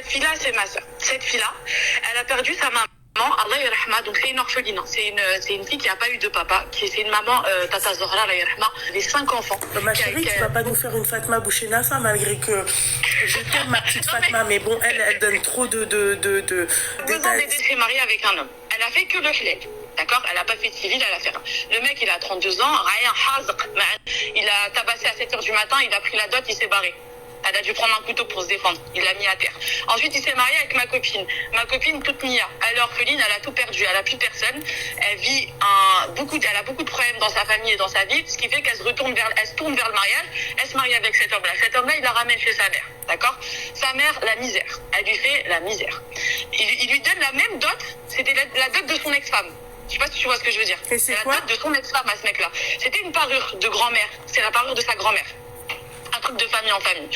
fille-là, c'est ma soeur. Cette fille-là, elle a perdu sa maman. Allah yarhama, donc c'est une orpheline, c'est une fille qui n'a pas eu de papa, c'est une maman, Tata Zohra, Allah yarhama, des 5 enfants. Ma chérie, tu vas pas nous faire une Fatma Bouchénassa, malgré que je t'aime ma petite Fatma, mais bon, elle donne trop de détails. Elle s'est mariée avec un homme. Elle a fait que le halal. D'accord? Elle n'a pas fait de civil, elle a fait rien. Le mec, il a 32 ans, rien, il a tabassé à 7h du matin, il a pris la dot, il s'est barré. Elle a dû prendre un couteau pour se défendre. Il l'a mis à terre. Ensuite, il s'est marié avec ma copine. Ma copine, toute nia. Elle est orpheline, elle a tout perdu. Elle a plus personne. Elle a beaucoup de problèmes dans sa famille et dans sa vie, ce qui fait qu'elle se tourne vers le mariage. Elle se marie avec cet homme-là. Cet homme-là, il la ramène chez sa mère. D'accord? Sa mère, la misère. Elle lui fait la misère. Il lui donne la même dot. C'était la dot de son ex-femme. Je sais pas si tu vois ce que je veux dire. C'est la dot de son ex-femme à ce mec-là. C'était une parure de grand-mère. C'est la parure de sa grand-mère. Un truc de famille en famille.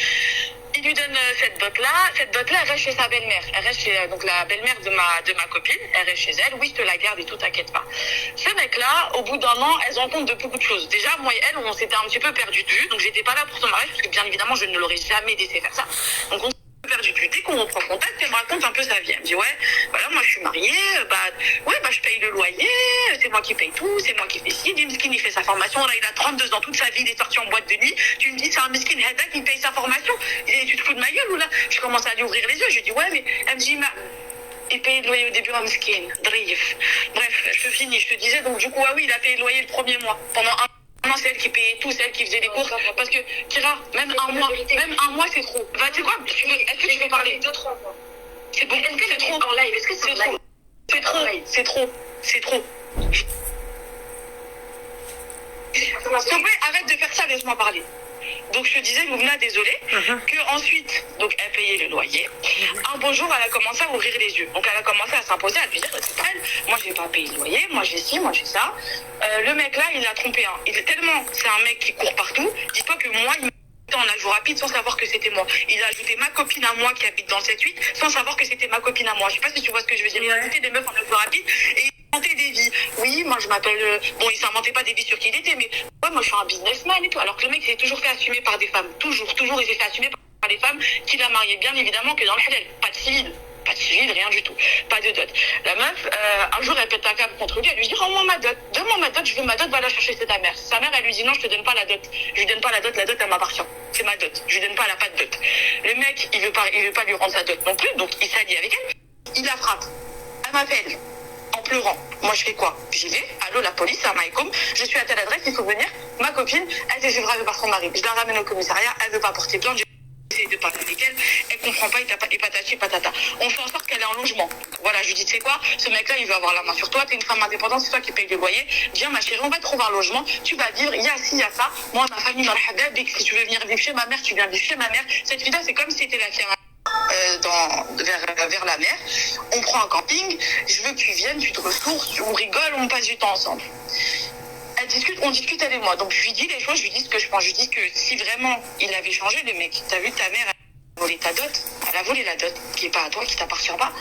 Il lui donne cette dot-là. Cette dot-là, elle reste chez sa belle-mère. Elle reste chez donc la belle-mère de ma copine. Elle reste chez elle. Oui, je te la garde et tout, t'inquiète pas. Ce mec-là, au bout d'un an, elle se rend compte de beaucoup de choses. Déjà, moi et elle, on s'était un petit peu perdu de vue. Donc, j'étais pas là pour son mariage parce que bien évidemment, je ne l'aurais jamais laissé faire ça. Donc, on s'est perdu de vue. Dès qu'on reprend contact, elle me raconte un peu sa vie. Elle me dit, ouais, voilà, moi, je suis mariée. Je paye le loyer. C'est moi qui paye tout. C'est moi qui fais ci. Du miskin, il fait sa formation. Là, il a 32 ans. Toute sa vie, il est sorti en boîte de nuit. Tu me dis, c'est un miskin Hadak qui paye sa formation. Et tu te fous de ma gueule ou là? Je commence à lui ouvrir les yeux. Je lui dis, ouais, mais elle me dit, il payait le loyer au début, un miskin. Drif. Bref, je finis. Je te disais, donc, du coup, ah oui, il a payé le loyer le premier mois. Pendant un an, c'est elle qui payait tout, c'est elle qui faisait les courses. Parce que, Kira, même un mois, c'est trop. Va, tu sais quoi? Est-ce que tu veux parler? 2-3 mois. C'est bon. Est-ce que c'est trop? En live, est-ce que c'est trop? C'est trop. S'il te plaît, arrête de faire ça, laisse-moi parler. Donc je te disais, Louvna, désolée, que ensuite, donc elle payait le loyer. Un beau jour, elle a commencé à ouvrir les yeux. Donc elle a commencé à s'imposer, à lui dire, c'est pas elle, moi j'ai pas payé le loyer, moi j'ai ci, moi j'ai ça. Le mec là, il l'a trompé. Il est tellement, c'est un mec qui court partout. Dis-toi que moi, il en ajout rapide sans savoir que c'était moi. Il a ajouté ma copine à moi qui habite dans le 7-8 sans savoir que c'était ma copine à moi. Je sais pas si tu vois ce que je veux dire. Il a ajouté des meufs en ajout rapide et il a inventé des vies. Oui, moi je m'appelle... Bon, il s'inventait pas des vies sur qui il était, mais ouais, moi je suis un businessman et tout. Alors que le mec s'est toujours fait assumer par des femmes. Toujours, il s'est fait assumer par des femmes qu'il a mariées. Bien évidemment que dans le halal. Pas de civil, rien du tout. Pas de dot. La meuf, un jour, elle pète un câble contre lui, elle lui dit, rends-moi ma dot. Donne-moi ma dot, je veux ma dot, va la chercher, c'est ta mère. Sa mère, elle lui dit, non, je te donne pas la dot. Je lui donne pas la dot, elle m'appartient. C'est ma dot. Je lui donne pas, elle a pas de dot. Le mec, il veut pas lui rendre sa dot non plus, donc il s'allie avec elle. Il la frappe. Elle m'appelle. En pleurant. Moi, je fais quoi? J'y vais. Allô, la police, salam alaikum. Je suis à telle adresse, il faut venir. Ma copine, elle s'est fait frapper par son mari. Je la ramène au commissariat, elle veut pas porter plainte. J'essaie de parler avec elle comprend pas, et patati patata. On fait en sorte qu'elle ait un logement. Voilà, je lui dis, tu sais quoi, ce mec-là, il veut avoir la main sur toi, t'es une femme indépendante, c'est toi qui paye le loyer. Viens, ma chérie, on va te trouver un logement, tu vas vivre, il y a ci, il y a ça. Moi, ma famille, dans le hadab, dès que si tu veux venir vivre chez ma mère, tu viens vivre chez ma mère. Cette fille-là, c'est comme si c'était la fille vers la mer. On prend un camping, je veux que tu viennes, tu te ressources, on rigole, on passe du temps ensemble. On discute elle et moi. Donc je lui dis les choses, je lui dis ce que je pense. Je lui dis que si vraiment il avait changé, le mec, t'as vu ta mère, elle a volé ta dot, elle a volé la dot, qui est pas à toi, qui t'appartient pas.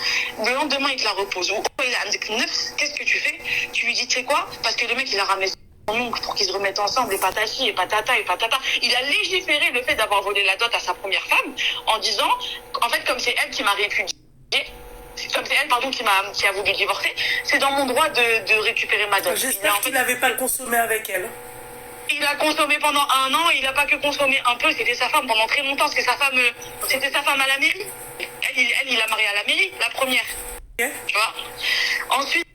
Le lendemain, il te la repose. Ou il a un qu'est-ce que tu fais? Tu lui dis, tu sais quoi? Parce que le mec, il a ramené son oncle pour qu'ils se remettent ensemble, et patati, et patata, et patata. Il a légiféré le fait d'avoir volé la dot à sa première femme en disant, en fait, comme c'est elle qui m'a répudié, comme c'est elle, pardon, qui a voulu divorcer, c'est dans mon droit de récupérer ma dot. J'espère qu'il n'avait pas consommé avec elle. Il a consommé pendant un an, il n'a pas que consommé un peu, c'était sa femme pendant très longtemps, c'était sa femme à la mairie. Il a marié à la mairie, la première. Okay. Tu vois. Ensuite,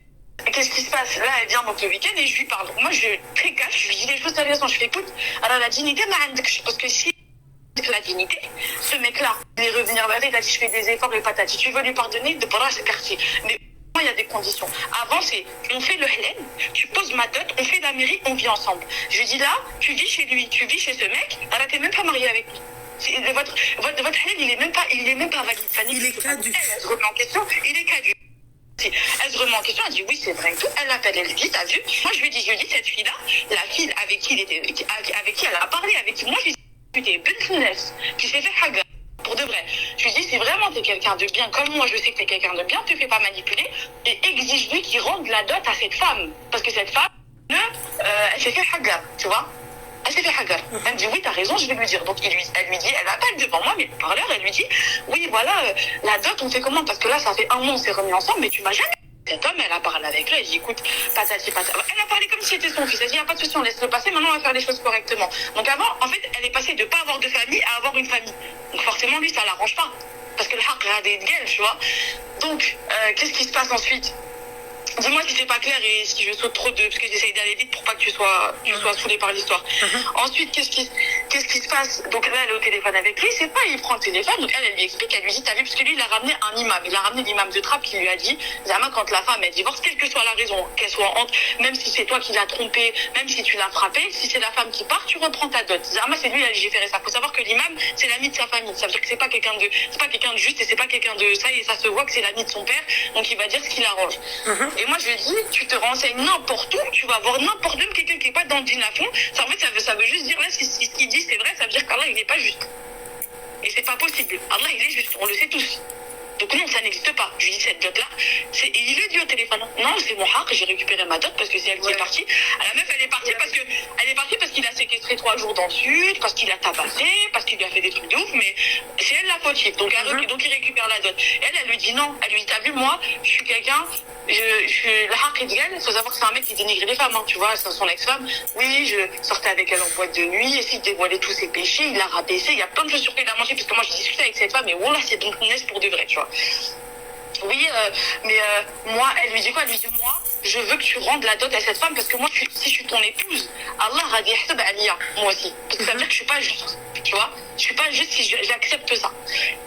qu'est-ce qui se passe? Là, elle vient donc le week-end et je lui parle. Moi, je suis très cash, je lui dis les choses sérieusement. Je fais, écoute, alors la dignité, parce que si la dignité, ce mec-là, il est revenu vers elle, il a dit, je fais des efforts et patati. Tu veux lui pardonner, de bras, c'est parti. Mais il y a des conditions. Avant, c'est, on fait le halal, tu poses ma dot, on fait la mairie, on vit ensemble. Je lui dis là, tu vis chez lui, tu vis chez ce mec, alors t'es même pas marié avec lui. Votre halal, il est même pas valide. Il est caduc. Elle se remet en question, il est caduc. Elle se remet en question, elle dit oui, c'est vrai et tout. Elle l'appelle, elle dit, t'as vu? Moi, je lui dis, cette fille-là, la fille avec qui elle a parlé, avec qui moi, je lui dis, t'es business, qui s'est fait haga. Pour de vrai. Je lui dis, si vraiment t'es quelqu'un de bien, comme moi je sais que t'es quelqu'un de bien, te fais pas manipuler et exige-lui qu'il rende la dot à cette femme. Parce que cette femme, elle s'est fait haga, tu vois. Elle s'est fait hagar. Elle me dit, oui, t'as raison, je vais lui dire. Donc elle lui dit, elle appelle devant moi, mais par l'heure, elle lui dit, oui, voilà, la dot, on fait comment? Parce que là, ça fait un mois, on s'est remis ensemble, mais tu m'as jamais. Cet homme, elle a parlé avec lui, elle dit, écoute, patati patata. Elle a parlé comme si c'était son fils. Elle dit, il n'y a pas de souci, on laisse le passer, maintenant on va faire les choses correctement. Donc avant, en fait, elle est passée de pas avoir de famille à avoir une famille. Donc forcément, lui, ça l'arrange pas. Parce que le haq a des gueules, tu vois. Donc, qu'est-ce qui se passe ensuite? Dis-moi si c'est pas clair et si je saute trop de... Parce que j'essaye d'aller vite pour pas que tu sois saoulé par l'histoire. Ensuite, qu'est-ce qui se passe? Donc là, elle est au téléphone avec lui. C'est pas, il prend le téléphone. Donc elle lui explique, elle lui dit, t'as vu? Parce que lui, il a ramené un imam. Il a ramené l'imam de Trappes qui lui a dit, Zama, quand la femme, elle divorce, quelle que soit la raison, qu'elle soit honte, même si c'est toi qui l'as trompée, même si tu l'as frappée, si c'est la femme qui part, tu reprends ta dot. Zama, c'est lui, il a légiféré ça. Faut savoir que l'imam, c'est l'ami de sa famille. Ça veut dire que c'est pas quelqu'un de juste et c'est pas quelqu'un de ça et ça se voit que c'est l'ami de son père. Donc il va dire ce qu'il arrange. Et moi, je lui dis, tu te renseignes n'importe où, tu vas voir n'importe où, même quelqu'un qui n'est pas dans le din à fond. Ça, en fait, ça veut juste dire, là, si ce qu'il dit, c'est vrai, ça veut dire qu'Allah, il n'est pas juste. Et c'est pas possible. Allah, il est juste, on le sait tous. Donc non, ça n'existe pas. Je lui dis, cette dot-là, et il le dit au téléphone. Non, c'est mon haq, j'ai récupéré ma dot parce que c'est elle qui est partie. La meuf, elle est partie parce qu'il a séquestré 3 jours dans le sud, parce qu'il a tabassé, parce qu'il lui a fait des trucs de ouf, mais c'est elle la fautive. Donc, donc il récupère la dot. Elle lui dit non. Elle lui dit, t'as vu, moi, je suis quelqu'un, je suis le haq idéal. Il faut savoir que c'est un mec qui dénigrait les femmes, hein, tu vois, c'est son ex-femme. Oui, je sortais avec elle en boîte de nuit, et s'il dévoilait tous ses péchés, il l'a rabaissé. Il y a plein de choses sur lesquelles il a mangé, parce que moi, j'ai discuté avec cette femme, et voilà, c'est donc naisse pour de vrai, tu vois. Oui, mais moi, elle lui dit quoi? Elle lui dit, moi, je veux que tu rendes la dot à cette femme parce que moi, si je suis ton épouse, Allah a dit moi aussi. Parce que ça veut dire que je suis pas juste, tu vois. Je suis pas juste si j'accepte ça.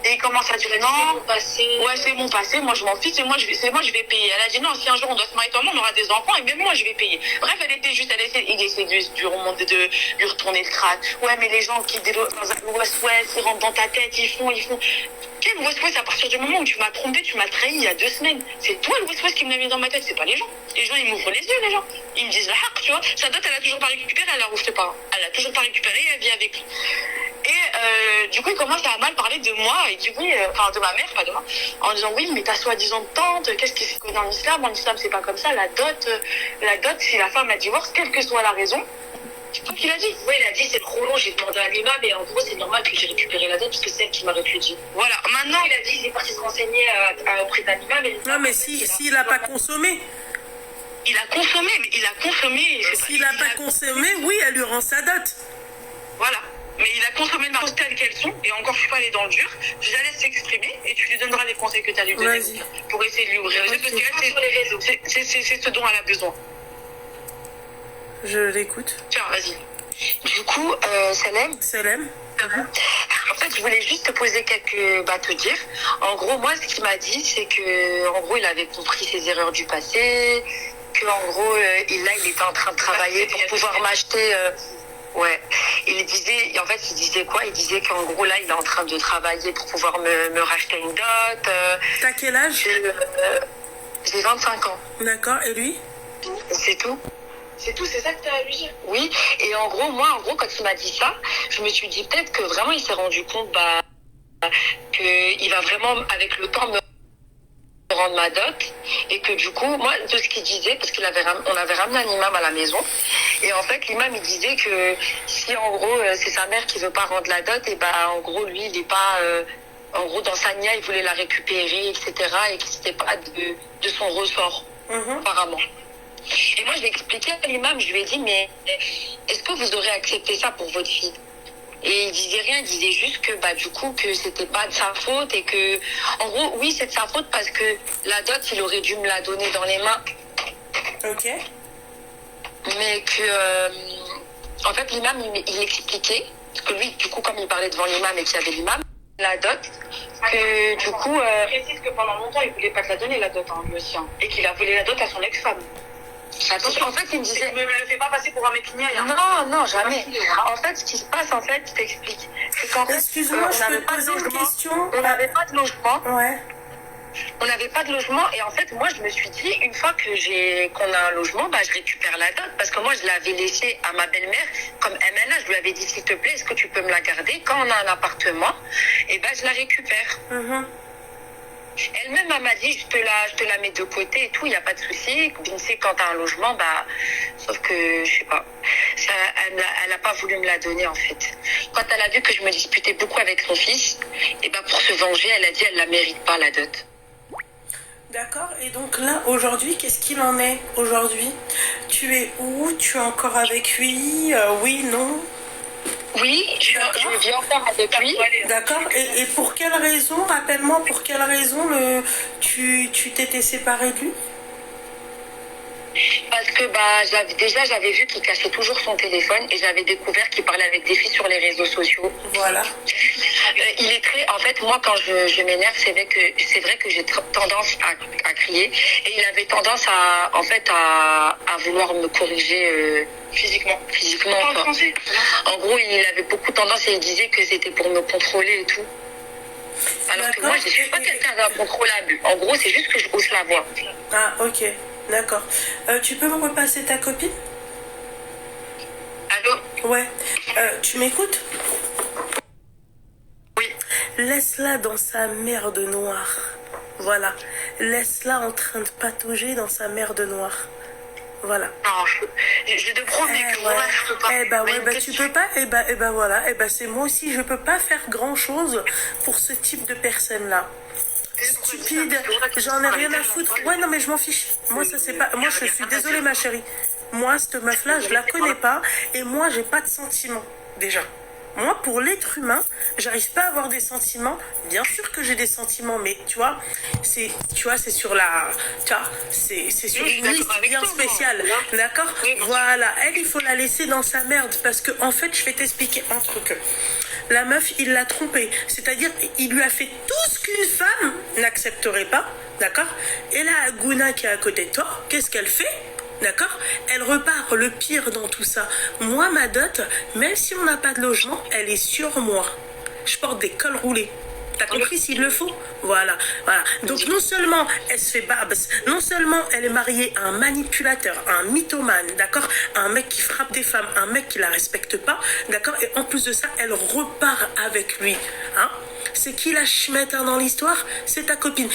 Et il commence à dire non. C'est mon passé. Ouais, c'est mon passé. Moi, je m'en fiche. Et moi, je vais payer. Elle a dit non. Si un jour on doit se marier, toi, on aura des enfants. Et même moi, je vais payer. Bref, elle était juste. Il essaie de lui retourner le crâne. Ouais, mais les gens qui dans un West, ils rentrent dans ta tête, ils font. Quel West à partir du moment où tu m'as trompé, tu m'as trahi il y a 2 semaines. C'est toi le West qui me l'a mis dans ma tête, c'est pas les gens. Les gens, ils m'ouvrent les yeux, les gens. Ils me disent la haq, tu vois. Sa dot, elle a toujours pas récupéré, elle la rouvre pas. Elle a toujours pas récupéré, elle vit avec lui. Et du coup, il commence à mal parler de moi, et du coup, de ma mère, pas de moi, en disant oui, mais ta soi-disant tante, qu'est-ce qui se connaît en islam? En islam, c'est pas comme ça. La dot, si la femme la divorce, quelle que soit la raison, c'est toi qui l'a dit. Oui, il a dit c'est trop long, j'ai demandé à l'imam, mais en gros, c'est normal que j'ai récupéré la dot parce que c'est elle qui m'a répudié. Voilà, maintenant. Il a dit il est parti se renseigner auprès d'un imam. Non, mais s'il n'a pas consommé. Il a consommé, mais il a consommé. S'il n'a pas consommé, oui, elle lui rend sa dot. Voilà. Mais il a consommé de ma choses telles qu'elles sont, et encore je suis pas allée dans le dur. Je la laisse s'exprimer et tu lui donneras les conseils que tu as lui donner pour essayer de lui ouvrir les yeux, parce que c'est ce dont elle a besoin. Je l'écoute. Tiens, vas-y. Du coup, Salem. En fait, je voulais juste te poser te dire. En gros, moi, ce qu'il m'a dit, c'est que, en gros, il avait compris ses erreurs du passé, que, en gros, il était en train de travailler pour pouvoir m'acheter. Ouais. Il disait quoi? Il disait qu'en gros, là, il est en train de travailler pour pouvoir me racheter une dot. T'as quel âge? J'ai 25 ans. D'accord. Et lui? C'est tout. C'est tout, c'est ça que tu as à lui dire. Oui, et en gros, quand il m'a dit ça, je me suis dit peut-être que vraiment il s'est rendu compte qu'il va vraiment, avec le temps, me rendre ma dot. Et que du coup, moi, de ce qu'il disait, parce qu'on avait ramené un imam à la maison, et en fait, l'imam, il disait que si en gros, c'est sa mère qui veut pas rendre la dot, et en gros, lui, il n'est pas... en gros, dans sa nia, il voulait la récupérer, etc. Et que c'était pas de son ressort, apparemment. Et moi, je l'ai expliqué à l'imam, je lui ai dit, mais est-ce que vous aurez accepté ça pour votre fille? Et il disait rien, il disait juste que, du coup, que c'était pas de sa faute et que, en gros, oui, c'est de sa faute parce que la dot, il aurait dû me la donner dans les mains. Ok. Mais que, en fait, l'imam, il expliquait, parce que lui, du coup, comme il parlait devant l'imam et qu'il y avait l'imam, la dot, que, du coup... Il précise que pendant longtemps, il voulait pas te la donner, la dot, lui aussi, et qu'il a volé la dot à son ex-femme. Attention, en fait, il me disait... Ne me le fais pas passer pour un mec ignaire. Non, jamais. En fait, ce qui se passe, je t'explique. C'est qu'en fait, excuse-moi, je peux te poser une question. On n'avait pas de logement. Ouais. On n'avait pas de logement. Et en fait, moi, je me suis dit, une fois qu'on a un logement, je récupère la dot. Parce que moi, je l'avais laissée à ma belle-mère comme MNA. Je lui avais dit, s'il te plaît, est-ce que tu peux me la garder? Quand on a un appartement, je la récupère. Elle-même, elle m'a dit, je te la mets de côté et tout, il n'y a pas de souci. Beyoncé, quand t'as un logement, bah, sauf que, je sais pas, ça, elle a pas voulu me la donner, en fait. Quand elle a vu que je me disputais beaucoup avec son fils, et bah, pour se venger, elle a dit, elle la mérite pas, la dot. D'accord, et donc là, aujourd'hui, qu'est-ce qu'il en est aujourd'hui? Tu es où? Tu es encore avec lui? Oui, non? Oui, je vis encore avec lui. D'accord, et pour quelle raison, rappelle-moi, pour quelle raison tu t'étais séparée de lui? Parce que bah j'avais vu qu'il cachait toujours son téléphone et j'avais découvert qu'il parlait avec des filles sur les réseaux sociaux. Voilà. Il est très, en fait, moi quand je m'énerve, c'est vrai que j'ai tendance à crier et il avait tendance à vouloir me corriger physiquement. Quoi. En gros, il avait beaucoup tendance et il disait que c'était pour me contrôler et tout. Alors que moi, je suis pas quelqu'un d'incontrôlable. En gros, c'est juste que je hausse la voix. Ah, ok. D'accord. Tu peux me repasser ta copine? Allô? Ouais. Tu m'écoutes? Oui. Laisse-la dans sa merde noire. Voilà. Laisse-la en train de patauger dans sa merde noire. Voilà. Non, je te promets que voilà, je peux pas. Eh bah ouais, bah tu peux pas. Eh bah voilà. Eh bah c'est moi aussi, je peux pas faire grand chose pour ce type de personne-là. Stupide, j'en ai rien à foutre. Ouais, non, mais je m'en fiche. Moi, ça c'est pas. Moi, je suis désolée, ma chérie. Moi, cette meuf-là, je la connais pas. Et moi, j'ai pas de sentiments, déjà. Moi, pour l'être humain, j'arrive pas à avoir des sentiments. Bien sûr que j'ai des sentiments, mais tu vois, c'est sur la, tu vois, c'est sur une liste bien spéciale, d'accord? Voilà, elle, il faut la laisser dans sa merde parce que en fait, je vais t'expliquer un truc. La meuf, il l'a trompée, c'est-à-dire, il lui a fait tout ce qu'une femme n'accepterait pas, d'accord? Et là, Gouna qui est à côté de toi, qu'est-ce qu'elle fait? D'accord? Elle repart le pire dans tout ça. Moi, ma dot, même si on n'a pas de logement, elle est sur moi. Je porte des cols roulés. T'as compris s'il le faut? Voilà, voilà. Donc non seulement elle se fait babs, non seulement elle est mariée à un manipulateur, à un mythomane, d'accord? Un mec qui frappe des femmes, un mec qui la respecte pas, d'accord? Et en plus de ça, elle repart avec lui. Hein? C'est qui la schmette dans l'histoire? C'est ta copine.